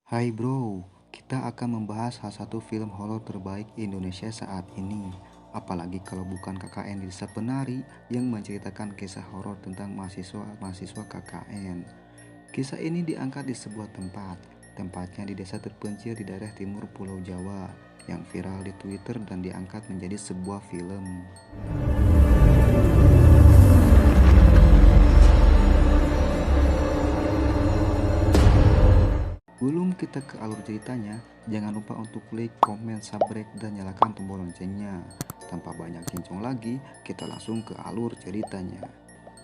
Hai bro, kita akan membahas salah satu film horor terbaik Indonesia saat ini. Apalagi kalau bukan KKN di Desa Penari yang menceritakan kisah horor tentang mahasiswa KKN. Kisah ini diangkat di sebuah tempat, tempatnya di desa terpencil di daerah timur Pulau Jawa, yang viral di Twitter dan diangkat menjadi sebuah film. Sebelum kita ke alur ceritanya, jangan lupa untuk klik, komen, subscribe, dan nyalakan tombol loncengnya. Tanpa banyak cincong lagi, kita langsung ke alur ceritanya.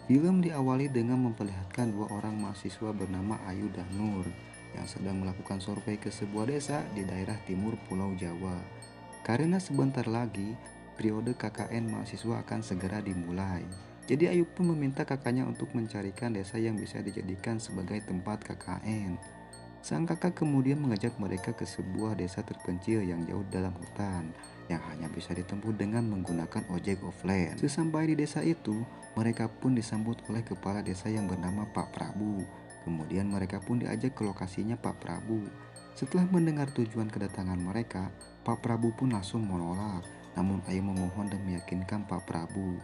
Film diawali dengan memperlihatkan dua orang mahasiswa bernama Ayu dan Nur yang sedang melakukan survei ke sebuah desa di daerah timur Pulau Jawa. Karena sebentar lagi, periode KKN mahasiswa akan segera dimulai. Jadi Ayu pun meminta kakaknya untuk mencarikan desa yang bisa dijadikan sebagai tempat KKN. Sang kakak kemudian mengajak mereka ke sebuah desa terpencil yang jauh dalam hutan, yang hanya bisa ditempuh dengan menggunakan ojek offline. Sesampai di desa itu, mereka pun disambut oleh kepala desa yang bernama Pak Prabu. Kemudian mereka pun diajak ke lokasinya Pak Prabu. Setelah mendengar tujuan kedatangan mereka, Pak Prabu pun langsung menolak. Namun Ayu memohon dan meyakinkan Pak Prabu.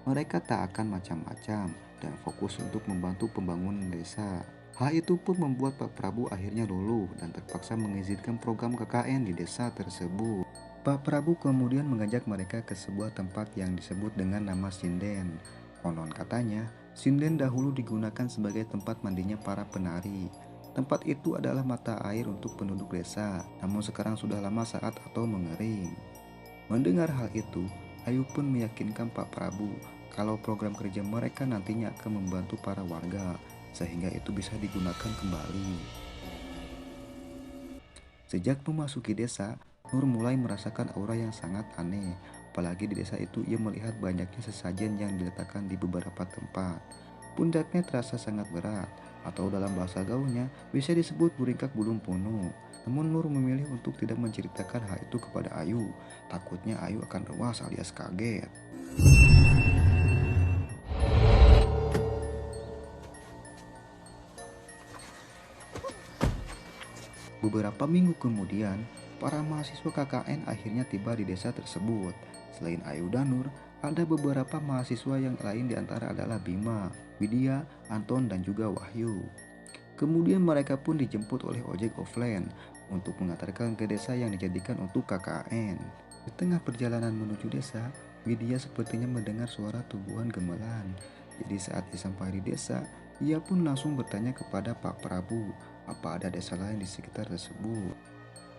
Mereka tak akan macam-macam dan fokus untuk membantu pembangunan desa. Hal itu pun membuat Pak Prabu akhirnya luluh dan terpaksa mengizinkan program KKN di desa tersebut. Pak Prabu kemudian mengajak mereka ke sebuah tempat yang disebut dengan nama Sinden. Konon katanya, Sinden dahulu digunakan sebagai tempat mandinya para penari. Tempat itu adalah mata air untuk penduduk desa, namun sekarang sudah lama saat atau mengering. Mendengar hal itu, Ayu pun meyakinkan Pak Prabu kalau program kerja mereka nantinya akan membantu para warga, sehingga itu bisa digunakan kembali. Sejak memasuki desa, Nur mulai merasakan aura yang sangat aneh. Apalagi di desa itu ia melihat banyaknya sesajen yang diletakkan di beberapa tempat. Pundaknya terasa sangat berat, atau dalam bahasa gaulnya bisa disebut buringkak belum penuh. Namun Nur memilih untuk tidak menceritakan hal itu kepada Ayu. Takutnya Ayu akan rewas alias kaget. Beberapa minggu kemudian, para mahasiswa KKN akhirnya tiba di desa tersebut. Selain Ayu dan Nur, ada beberapa mahasiswa yang lain diantara adalah Bima, Widya, Anton, dan juga Wahyu. Kemudian mereka pun dijemput oleh ojek offline untuk mengantarkan ke desa yang dijadikan untuk KKN. Di tengah perjalanan menuju desa, Widya sepertinya mendengar suara tubuhan gemelan. Jadi saat ia sampai di desa, ia pun langsung bertanya kepada Pak Prabu, apa ada desa lain di sekitar tersebut.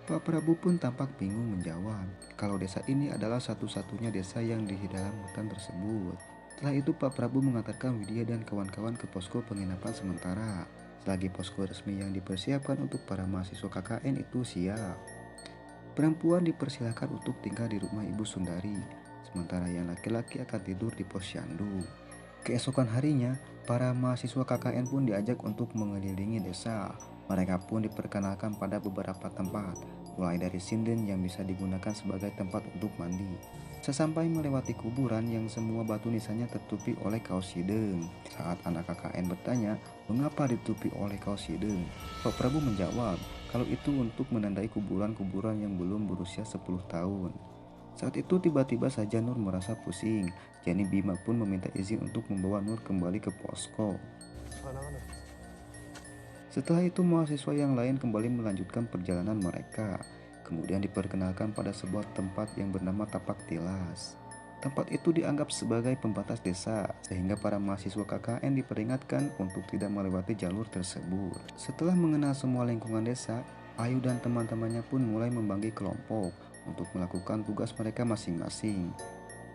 Pak Prabu pun tampak bingung menjawab kalau desa ini adalah satu-satunya desa yang di dalam hutan tersebut. Setelah itu Pak Prabu mengantarkan Widya dan kawan-kawan ke posko penginapan sementara. Selagi posko resmi yang dipersiapkan untuk para mahasiswa KKN itu siap, perempuan dipersilahkan untuk tinggal di rumah Ibu Sundari, sementara yang laki-laki akan tidur di pos Syandu. Keesokan harinya, para mahasiswa KKN pun diajak untuk mengelilingi desa. Mereka pun diperkenalkan pada beberapa tempat, mulai dari sinden yang bisa digunakan sebagai tempat untuk mandi. Sesampai melewati kuburan yang semua batu nisannya tertutupi oleh kaos hidung. Saat anak KKN bertanya, mengapa ditutupi oleh kaos hidung? Pak Prabu menjawab, kalau itu untuk menandai kuburan-kuburan yang belum berusia 10 tahun. Saat itu tiba-tiba saja Nur merasa pusing. Jadi Bima pun meminta izin untuk membawa Nur kembali ke posko. Setelah itu mahasiswa yang lain kembali melanjutkan perjalanan mereka. Kemudian diperkenalkan pada sebuah tempat yang bernama Tapak Tilas. Tempat itu dianggap sebagai pembatas desa, sehingga para mahasiswa KKN diperingatkan untuk tidak melewati jalur tersebut. Setelah mengenal semua lingkungan desa, Ayu dan teman-temannya pun mulai membagi kelompok untuk melakukan tugas mereka masing-masing.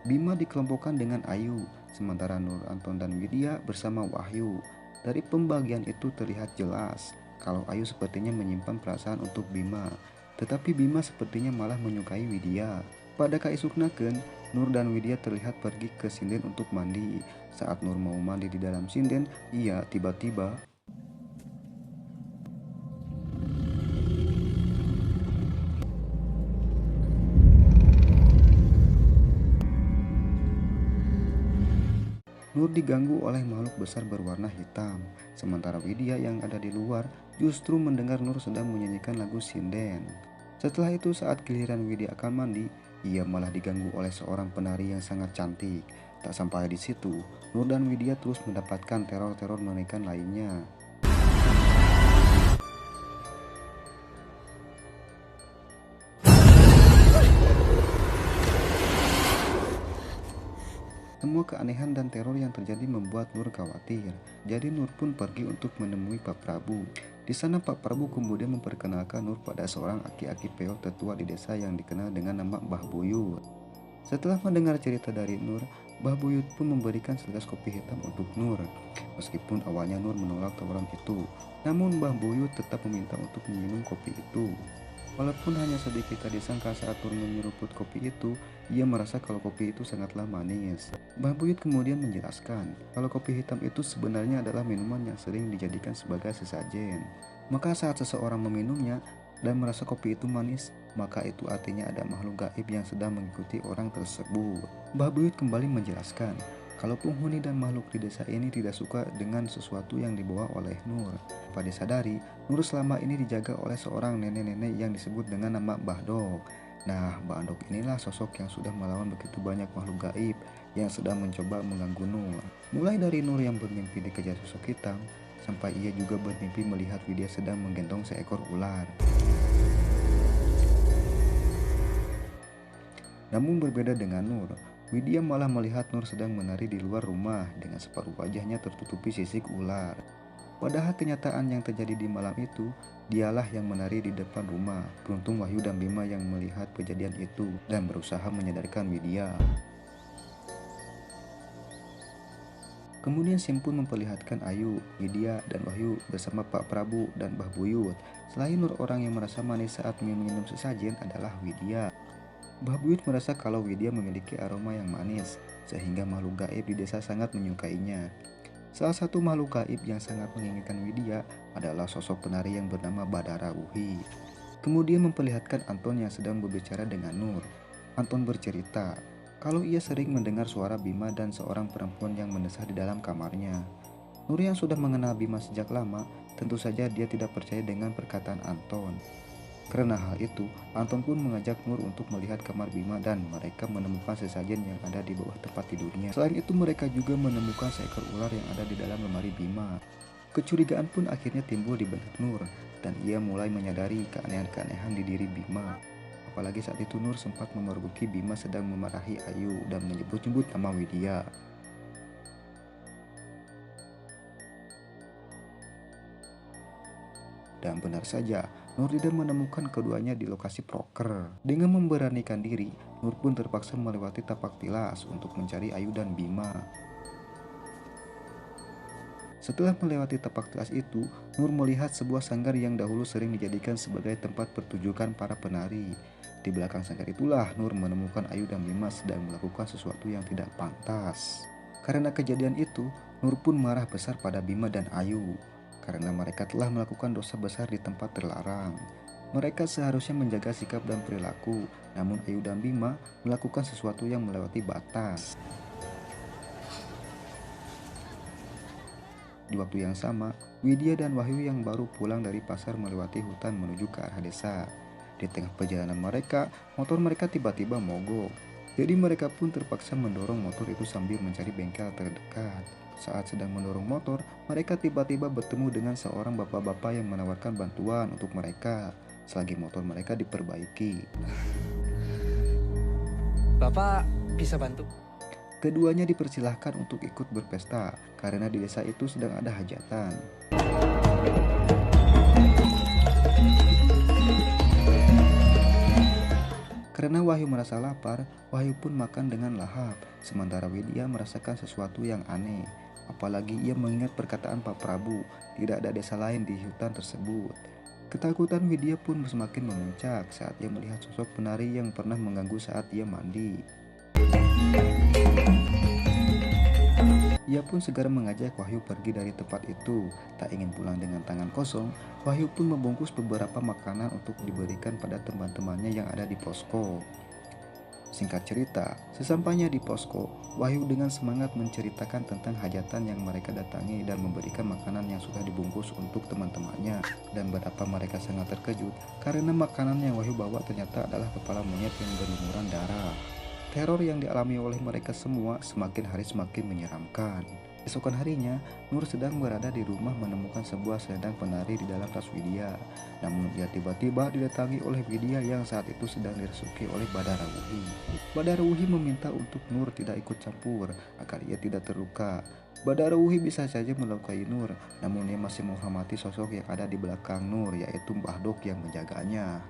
Bima dikelompokkan dengan Ayu, sementara Nur, Anton, dan Widya bersama Wahyu. Dari pembagian itu terlihat jelas kalau Ayu sepertinya menyimpan perasaan untuk Bima, tetapi Bima sepertinya malah menyukai Widya. Pada kaisuknakeun, Nur dan Widya terlihat pergi ke sinden untuk mandi. Saat Nur mau mandi di dalam sinden, ia tiba-tiba Nur Nur diganggu oleh makhluk besar berwarna hitam, sementara Widya yang ada di luar justru mendengar Nur sedang menyanyikan lagu sinden. Setelah itu saat giliran Widya akan mandi, ia malah diganggu oleh seorang penari yang sangat cantik. Tak sampai di situ, Nur dan Widya terus mendapatkan teror-teror mengerikan lainnya. Semua keanehan dan teror yang terjadi membuat Nur khawatir. Jadi Nur pun pergi untuk menemui Pak Prabu. Di sana Pak Prabu kemudian memperkenalkan Nur pada seorang aki-aki peot tetua di desa yang dikenal dengan nama Mbah Buyut. Setelah mendengar cerita dari Nur, Mbah Buyut pun memberikan segelas kopi hitam untuk Nur. Meskipun awalnya Nur menolak tawaran itu, namun Mbah Buyut tetap meminta untuk meminum kopi itu. Walaupun hanya sedikit tak disangka saat Nur menyeruput kopi itu, ia merasa kalau kopi itu sangatlah manis. Mbah Buyut kemudian menjelaskan kalau kopi hitam itu sebenarnya adalah minuman yang sering dijadikan sebagai sesajen. Maka saat seseorang meminumnya dan merasa kopi itu manis, maka itu artinya ada makhluk gaib yang sedang mengikuti orang tersebut. Mbah Buyut kembali menjelaskan kalau penghuni dan makhluk di desa ini tidak suka dengan sesuatu yang dibawa oleh Nur. Tanpa disadari, Nur selama ini dijaga oleh seorang nenek-nenek yang disebut dengan nama Bahdok. Nah, Bahdok inilah sosok yang sudah melawan begitu banyak makhluk gaib yang sedang mencoba mengganggu Nur. Mulai dari Nur yang bermimpi dikejar sosok hitam, sampai ia juga bermimpi melihat Widya sedang menggendong seekor ular. Namun berbeda dengan Nur, Widya malah melihat Nur sedang menari di luar rumah dengan separuh wajahnya tertutupi sisik ular. Padahal kenyataan yang terjadi di malam itu, dialah yang menari di depan rumah. Beruntung Wahyu dan Bima yang melihat kejadian itu dan berusaha menyadarkan Widya. Kemudian Sim pun memperlihatkan Ayu, Widya, dan Wahyu bersama Pak Prabu dan Mbah Buyut. Selain Nur, orang yang merasa manis saat minum sesajen adalah Widya. Mbah Buyut merasa kalau Widya memiliki aroma yang manis, sehingga makhluk gaib di desa sangat menyukainya. Salah satu makhluk gaib yang sangat menginginkan Widya adalah sosok penari yang bernama Badara Uhi. Kemudian memperlihatkan Anton yang sedang berbicara dengan Nur. Anton bercerita kalau ia sering mendengar suara Bima dan seorang perempuan yang mendesah di dalam kamarnya. Nur yang sudah mengenal Bima sejak lama, tentu saja dia tidak percaya dengan perkataan Anton. Karena hal itu, Anton pun mengajak Nur untuk melihat kamar Bima dan mereka menemukan sesajen yang ada di bawah tempat tidurnya. Selain itu, mereka juga menemukan seekor ular yang ada di dalam lemari Bima. Kecurigaan pun akhirnya timbul di benak Nur dan ia mulai menyadari keanehan-keanehan di diri Bima. Apalagi saat itu Nur sempat memergoki Bima sedang memarahi Ayu dan menyebut-nyebut nama Widya. Dan benar saja, Nur tidak menemukan keduanya di lokasi proker. Dengan memberanikan diri, Nur pun terpaksa melewati tapak tilas untuk mencari Ayu dan Bima. Setelah melewati tapak tilas itu, Nur melihat sebuah sanggar yang dahulu sering dijadikan sebagai tempat pertunjukan para penari. Di belakang sanggar itulah Nur menemukan Ayu dan Bima sedang melakukan sesuatu yang tidak pantas. Karena kejadian itu, Nur pun marah besar pada Bima dan Ayu. Karena mereka telah melakukan dosa besar di tempat terlarang. Mereka seharusnya menjaga sikap dan perilaku, namun Ayu dan Bima melakukan sesuatu yang melewati batas. Di waktu yang sama, Widya dan Wahyu yang baru pulang dari pasar melewati hutan menuju ke arah desa. Di tengah perjalanan mereka, motor mereka tiba-tiba mogok. Jadi mereka pun terpaksa mendorong motor itu sambil mencari bengkel terdekat. Saat sedang mendorong motor, mereka tiba-tiba bertemu dengan seorang bapak-bapak yang menawarkan bantuan untuk mereka selagi motor mereka diperbaiki. Bapak bisa bantu? Keduanya dipersilahkan untuk ikut berpesta karena di desa itu sedang ada hajatan. Karena Wahyu merasa lapar, Wahyu pun makan dengan lahap, sementara Widya merasakan sesuatu yang aneh. Apalagi ia mengingat perkataan Pak Prabu, tidak ada desa lain di hutan tersebut. Ketakutan Widya pun semakin memuncak saat ia melihat sosok penari yang pernah mengganggu saat ia mandi. Ia pun segera mengajak Wahyu pergi dari tempat itu. Tak ingin pulang dengan tangan kosong, Wahyu pun membungkus beberapa makanan untuk diberikan pada teman-temannya yang ada di posko. Singkat cerita, sesampainya di posko, Wahyu dengan semangat menceritakan tentang hajatan yang mereka datangi dan memberikan makanan yang sudah dibungkus untuk teman-temannya. Dan betapa mereka sangat terkejut karena makanan yang Wahyu bawa ternyata adalah kepala monyet yang berlumuran darah. Teror yang dialami oleh mereka semua semakin hari semakin menyeramkan. Esokan harinya, Nur sedang berada di rumah menemukan sebuah selendang penari di dalam tas Widya. Namun dia tiba-tiba didatangi oleh Widya yang saat itu sedang dirasuki oleh Badara Wuhi. Badara Wuhi meminta untuk Nur tidak ikut campur agar ia tidak terluka. Badara Wuhi bisa saja melukai Nur, namun ia masih menghormati sosok yang ada di belakang Nur, yaitu Mbah Dok yang menjaganya.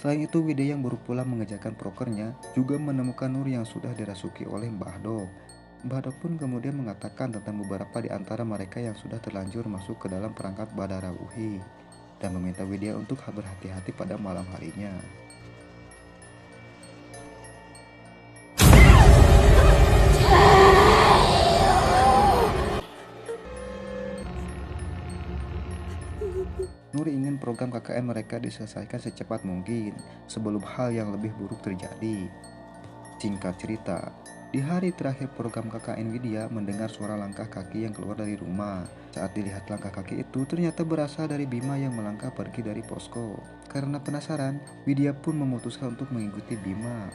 Selain itu, Widya yang baru pulang mengerjakan prokernya juga menemukan Nur yang sudah dirasuki oleh Mbah Dok. Mbah Dok pun kemudian mengatakan tentang beberapa di antara mereka yang sudah terlanjur masuk ke dalam perangkap Badara Wuhi dan meminta Widya untuk berhati-hati pada malam harinya. Nur ingin program KKN mereka diselesaikan secepat mungkin sebelum hal yang lebih buruk terjadi. Singkat cerita, di hari terakhir program KKN, Widya mendengar suara langkah kaki yang keluar dari rumah. Saat dilihat langkah kaki itu ternyata berasal dari Bima yang melangkah pergi dari posko. Karena penasaran, Widya pun memutuskan untuk mengikuti Bima.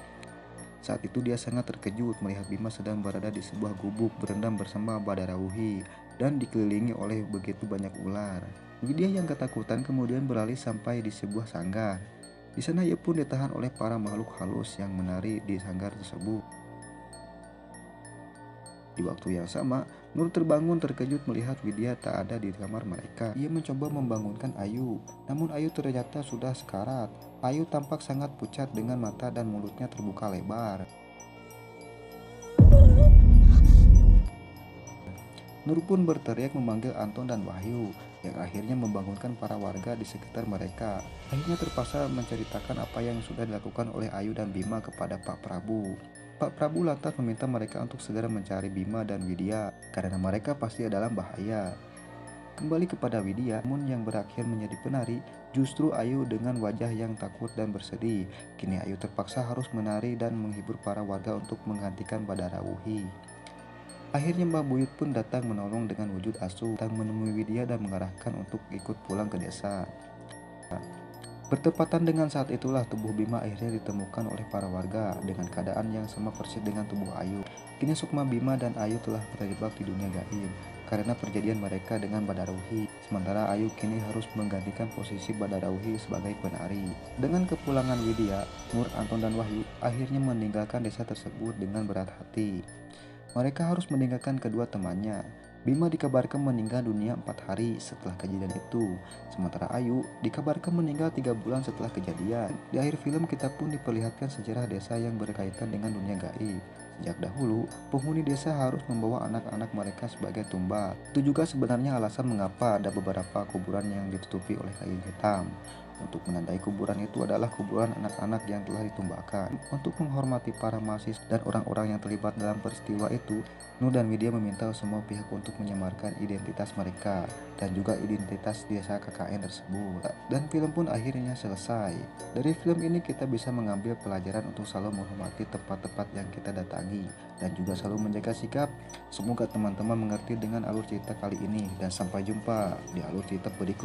Saat itu dia sangat terkejut melihat Bima sedang berada di sebuah gubuk berendam bersama Badara Wuhi dan dikelilingi oleh begitu banyak ular. Widya yang ketakutan kemudian beralih sampai di sebuah sanggar. Di sana ia pun ditahan oleh para makhluk halus yang menari di sanggar tersebut. Di waktu yang sama, Nur terbangun terkejut melihat Widya tak ada di kamar mereka. Ia mencoba membangunkan Ayu, namun Ayu ternyata sudah sekarat. Ayu tampak sangat pucat dengan mata dan mulutnya terbuka lebar. Nur pun berteriak memanggil Anton dan Wahyu, yang akhirnya membangunkan para warga di sekitar mereka. Akhirnya terpaksa menceritakan apa yang sudah dilakukan oleh Ayu dan Bima kepada Pak Prabu. Pak Prabu lantas meminta mereka untuk segera mencari Bima dan Widya, karena mereka pasti dalam bahaya. Kembali kepada Widya, namun yang berakhir menjadi penari, justru Ayu dengan wajah yang takut dan bersedih. Kini Ayu terpaksa harus menari dan menghibur para warga untuk menggantikan Badara Wuhi. Akhirnya Mbah Buyut pun datang menolong dengan wujud asu, datang menemui Widya dan mengarahkan untuk ikut pulang ke desa. Bertepatan dengan saat itulah tubuh Bima akhirnya ditemukan oleh para warga dengan keadaan yang sama persis dengan tubuh Ayu. Kini sukma Bima dan Ayu telah terjebak di dunia gaib karena perjanjian mereka dengan Badara Wuhi. Sementara Ayu kini harus menggantikan posisi Badara Wuhi sebagai penari. Dengan kepulangan Widya, Nur, Anton, dan Wahyu akhirnya meninggalkan desa tersebut dengan berat hati. Mereka harus meninggalkan kedua temannya. Bima dikabarkan meninggal dunia 4 hari setelah kejadian itu. Sementara Ayu dikabarkan meninggal 3 bulan setelah kejadian. Di akhir film kita pun diperlihatkan sejarah desa yang berkaitan dengan dunia gaib. Sejak dahulu, penghuni desa harus membawa anak-anak mereka sebagai tumbal. Itu juga sebenarnya alasan mengapa ada beberapa kuburan yang ditutupi oleh kain hitam. Untuk menandai kuburan itu adalah kuburan anak-anak yang telah ditumbangkan. Untuk menghormati para mahasiswa dan orang-orang yang terlibat dalam peristiwa itu, Nur dan Widya meminta semua pihak untuk menyamarkan identitas mereka dan juga identitas desa KKN tersebut. Dan film pun akhirnya selesai. Dari film ini kita bisa mengambil pelajaran untuk selalu menghormati tempat-tempat yang kita datangi dan juga selalu menjaga sikap. Semoga teman-teman mengerti dengan alur cerita kali ini dan sampai jumpa di alur cerita berikut.